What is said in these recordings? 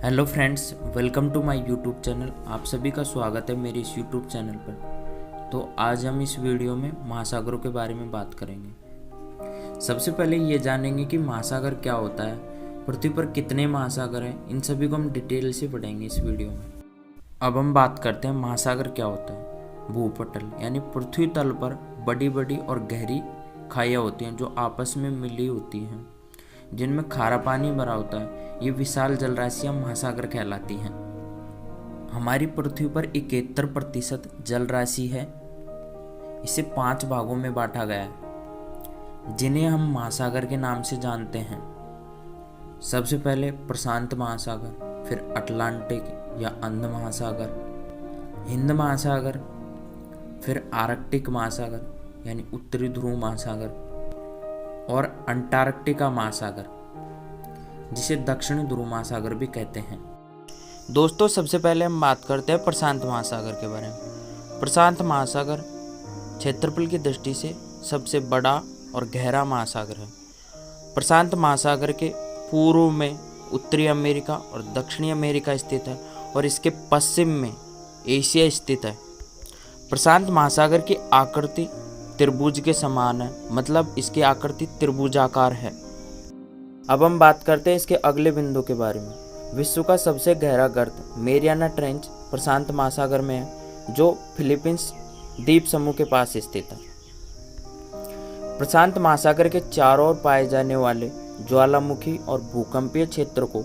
Hello friends, welcome to my YouTube channel. आप सभी का स्वागत है मेरे इस यूट्यूब चैनल पर। तो आज हम इस वीडियो में महासागरों के बारे में बात करेंगे। सबसे पहले ये जानेंगे कि महासागर क्या होता है, पृथ्वी पर कितने महासागर हैं, इन सभी को हम डिटेल से पढ़ेंगे इस वीडियो में। अब हम बात करते हैं महासागर क्या होता है। भूपटल यानी पृथ्वी तल पर बड़ी बड़ी और गहरी खाइयाँ होती हैं जो आपस में मिली होती हैं, जिनमें खारा पानी भरा होता है। ये विशाल जलराशियां महासागर कहलाती हैं। हमारी पृथ्वी पर 71% जल राशि है। इसे 5 भागों में बांटा गया है, जिन्हें हम महासागर के नाम से जानते हैं। सबसे पहले प्रशांत महासागर, फिर अटलांटिक या अंध महासागर, हिंद महासागर, फिर आर्कटिक महासागर यानी उत्तरी ध्रुव महासागर, और अंटार्कटिका महासागर, जिसे दक्षिणी ध्रुव महासागर भी कहते हैं। दोस्तों, सबसे पहले हम बात करते हैं प्रशांत महासागर के बारे में। प्रशांत महासागर क्षेत्रफल की दृष्टि से सबसे बड़ा और गहरा महासागर है। प्रशांत महासागर के पूर्व में उत्तरी अमेरिका और दक्षिणी अमेरिका स्थित है और इसके पश्चिम में एशिया स्थित है। प्रशांत महासागर की आकृति त्रिभुज के समान है, मतलब इसकी आकृति त्रिभुजाकार है। अब हम बात करते हैं इसके अगले बिंदु के बारे में। विश्व का सबसे गहरा गर्त मेरियाना ट्रेंच प्रशांत महासागर में है, जो फिलीपींस द्वीप समूह के पास स्थित है। प्रशांत महासागर के चारों ओर पाए जाने वाले ज्वालामुखी और भूकंपीय क्षेत्र को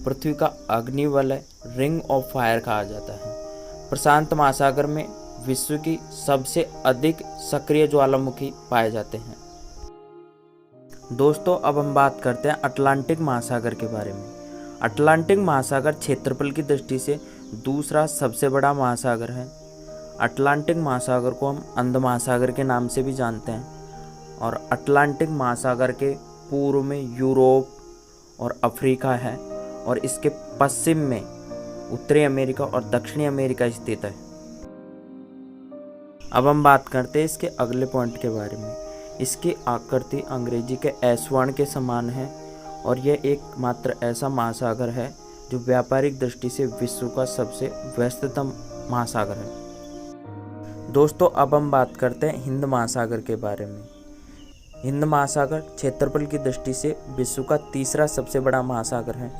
पृथ्वी का अग्निवलय रिंग ऑफ फायर कहा जाता है। प्रशांत महासागर में विश्व की सबसे अधिक सक्रिय ज्वालामुखी पाए जाते हैं। दोस्तों, अब हम बात करते हैं अटलांटिक महासागर के बारे में। अटलांटिक महासागर क्षेत्रफल की दृष्टि से दूसरा सबसे बड़ा महासागर है। अटलांटिक महासागर को हम अंध महासागर के नाम से भी जानते हैं और अटलांटिक महासागर के पूर्व में यूरोप और अफ्रीका है और इसके पश्चिम में उत्तरी अमेरिका और दक्षिणी अमेरिका स्थित है। अब हम बात करते हैं इसके अगले पॉइंट के बारे में। इसकी आकृति अंग्रेजी के एस वर्ण के समान है और यह एकमात्र ऐसा महासागर है जो व्यापारिक दृष्टि से विश्व का सबसे व्यस्ततम महासागर है। दोस्तों, अब हम बात करते हैं हिंद महासागर के बारे में। हिंद महासागर क्षेत्रफल की दृष्टि से विश्व का तीसरा सबसे बड़ा महासागर है।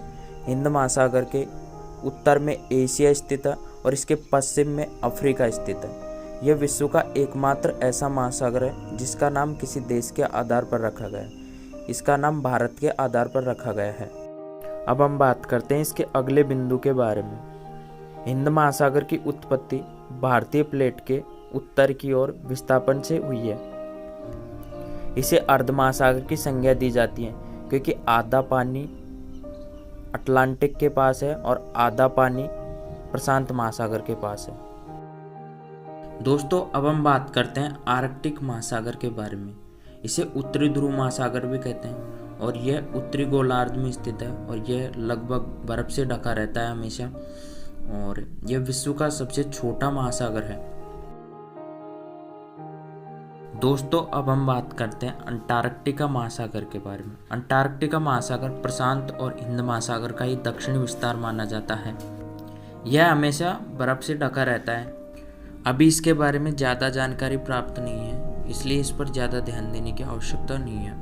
हिंद महासागर के उत्तर में एशिया स्थित है और इसके पश्चिम में अफ्रीका स्थित है। यह विश्व का एकमात्र ऐसा महासागर है जिसका नाम किसी देश के आधार पर रखा गया है। इसका नाम भारत के आधार पर रखा गया है। अब हम बात करते हैं इसके अगले बिंदु के बारे में। हिंद महासागर की उत्पत्ति भारतीय प्लेट के उत्तर की ओर विस्थापन से हुई है। इसे अर्ध महासागर की संज्ञा दी जाती है क्योंकि आधा पानी अटलांटिक के पास है और आधा पानी प्रशांत महासागर के पास है। दोस्तों, अब हम बात करते हैं आर्कटिक महासागर के बारे में। इसे उत्तरी ध्रुव महासागर भी कहते हैं और यह उत्तरी गोलार्ध में स्थित है और यह लगभग बर्फ से ढका रहता है हमेशा, और यह विश्व का सबसे छोटा महासागर है। दोस्तों, अब हम बात करते हैं अंटार्कटिका महासागर के बारे में। अंटार्कटिका महासागर प्रशांत और हिंद महासागर का ही दक्षिणी विस्तार माना जाता है। यह हमेशा बर्फ से ढका रहता है। अभी इसके बारे में ज़्यादा जानकारी प्राप्त नहीं है, इसलिए इस पर ज़्यादा ध्यान देने की आवश्यकता नहीं है।